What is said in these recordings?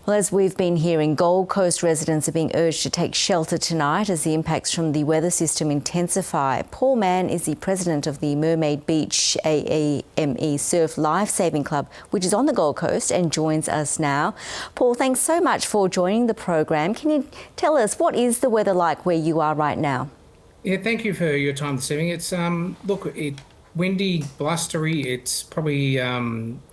Well, as we've been hearing, Gold Coast residents are being urged to take shelter tonight as the impacts from the weather system intensify. Paul Mann is the president of the Mermaid Beach AEME Surf Lifesaving Club, which is on the Gold Coast, and joins us now. Paul, thanks so much for joining the program. Can you tell us, what is the weather like where you are right now? Yeah, thank you for your time this evening. It's windy, blustery. It's probably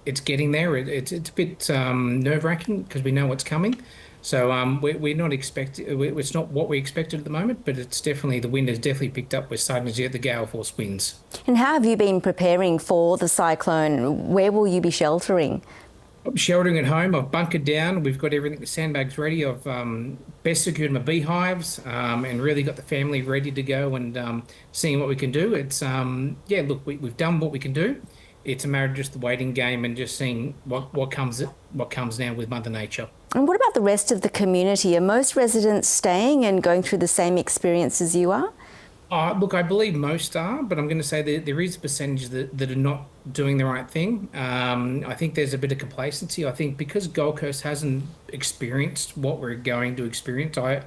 it's getting there. It's a bit nerve-wracking because we know what's coming. So we're not it's not what we expected at the moment, but it's definitely, the wind has definitely picked up. We're starting to get the gale force winds. And how have you been preparing for the cyclone? Where will you be sheltering? I'm sheltering at home. I've bunkered down. We've got everything, the sandbags ready. I've best secured my beehives and really got the family ready to go and seeing what we can do. It's yeah, look, we've done what we can do. It's a matter of just the waiting game and just seeing what comes now with Mother Nature. And what about the rest of the community? Are most residents staying and going through the same experience as you are? Look, I believe most are, but I'm going to say that there is a percentage that are not doing the right thing. I think there's a bit of complacency. I think because Gold Coast hasn't experienced what we're going to experience. I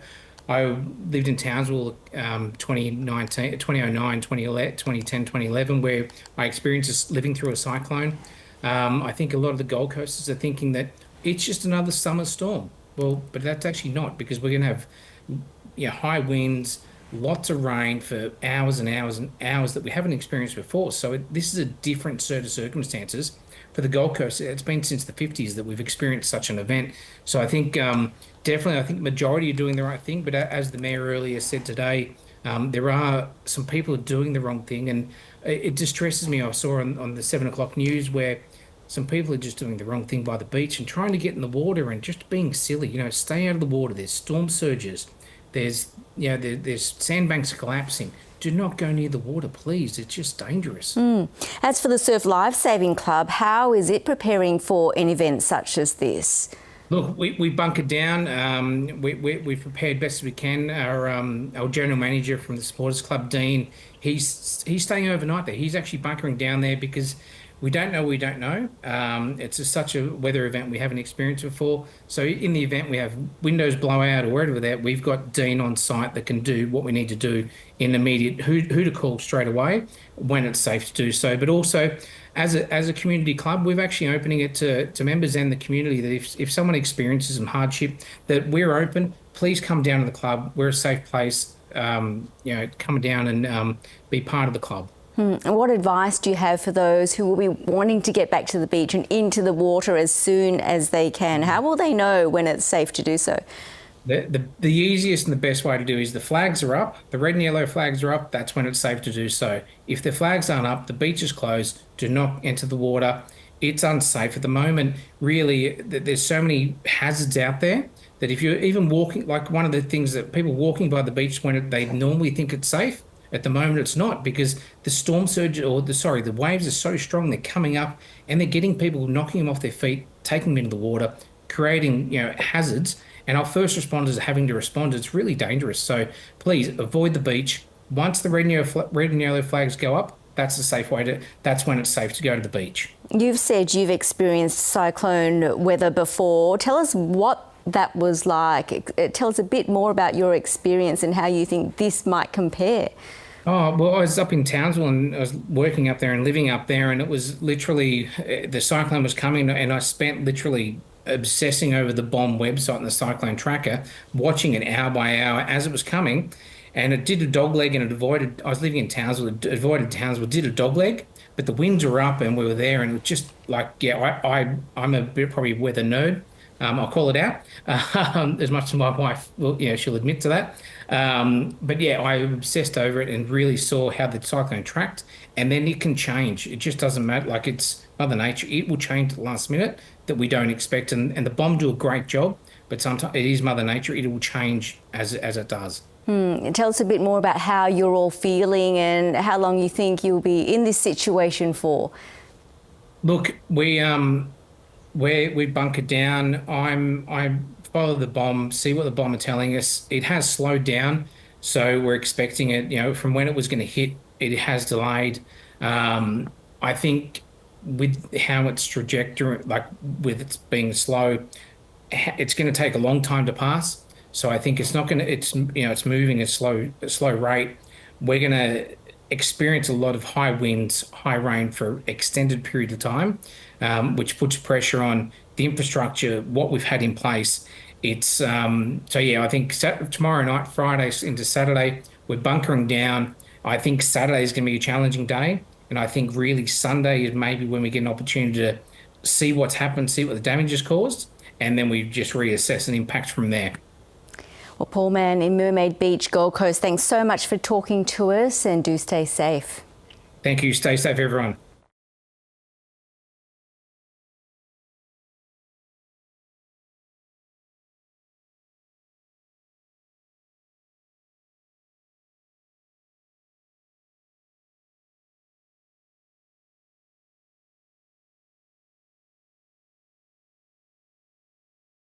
lived in Townsville 2009, 2010, 2011, where I experienced living through a cyclone. I think a lot of the Gold Coasters are thinking that it's just another summer storm. Well, but that's actually not, because we're going to have high winds, lots of rain for hours and hours and hours that we haven't experienced before. So this is a different set of circumstances for the Gold Coast. It's been since the 50s that we've experienced such an event. So I think definitely, I think the majority are doing the right thing. But as the Mayor earlier said today, there are some people who are doing the wrong thing. And it distresses me. I saw on the 7 o'clock news where some people are just doing the wrong thing by the beach and trying to get in the water and just being silly. Stay out of the water. There's storm surges. There's sandbanks collapsing. Do not go near the water, please. It's just dangerous. As for the Surf Lifesaving Club, how is it preparing for an event such as this? Look, we bunkered down. We've prepared best as we can. Our general manager from the Supporters Club, Dean, he's staying overnight there. He's actually bunkering down there because we don't know. It's just such a weather event we haven't experienced before. So in the event we have windows blow out or whatever that, we've got Dean on site that can do what we need to do in immediate, who to call straight away when it's safe to do so. But also, as a community club, we're actually opening it to members and the community that if someone experiences some hardship, that we're open. Please come down to the club. We're a safe place. Come down and be part of the club. And what advice do you have for those who will be wanting to get back to the beach and into the water as soon as they can? How will they know when it's safe to do so? The easiest and the best way to do is the flags are up, the red and yellow flags are up, that's when it's safe to do so. If the flags aren't up, the beach is closed, do not enter the water. It's unsafe at the moment. Really, there's so many hazards out there that if you're even walking, like one of the things that people walking by the beach when they normally think it's safe, at the moment it's not, because the storm surge the waves are so strong, they're coming up and they're getting people, knocking them off their feet, taking them into the water, creating hazards, and our first responders are having to respond. It's really dangerous. So please avoid the beach. Once the red and yellow flags go up, that's when it's safe to go to the beach. You've said you've experienced cyclone weather before. Tell us what that was like. Tell us a bit more about your experience and how you think this might compare. Oh, well, I was up in Townsville and I was working up there and living up there, and it was literally, the cyclone was coming, and I spent literally obsessing over the BOM website and the cyclone tracker, watching it hour by hour as it was coming. And it did a dog leg and I was living in Townsville, it avoided Townsville, did a dog leg, but the winds were up and we were there, and it was just like, I'm a bit probably weather nerd. I'll call it out, as much as my wife, she'll admit to that. But yeah, I obsessed over it and really saw how the cyclone tracked, and then it can change. It just doesn't matter. Like, it's Mother Nature. It will change at the last minute that we don't expect. And the BOM do a great job, but sometimes it is Mother Nature. It will change as it does. Tell us a bit more about how you're all feeling and how long you think you'll be in this situation for. Look, we bunkered down. I follow the BOM, see what the BOM are telling us. It has slowed down, so we're expecting it. From when it was going to hit, it has delayed. I think with how its trajectory, like with its being slow, it's going to take a long time to pass. So I think it's not going to, it's moving at a slow rate. We're going to experience a lot of high winds, high rain for extended period of time, which puts pressure on the infrastructure, what we've had in place. So yeah, I think tomorrow night, Friday into Saturday, we're bunkering down. I think Saturday is going to be a challenging day. And I think really Sunday is maybe when we get an opportunity to see what's happened, see what the damage has caused, and then we just reassess an impact from there. Well, Paul Mann in Mermaid Beach, Gold Coast, thanks so much for talking to us, and do stay safe. Thank you. Stay safe, everyone.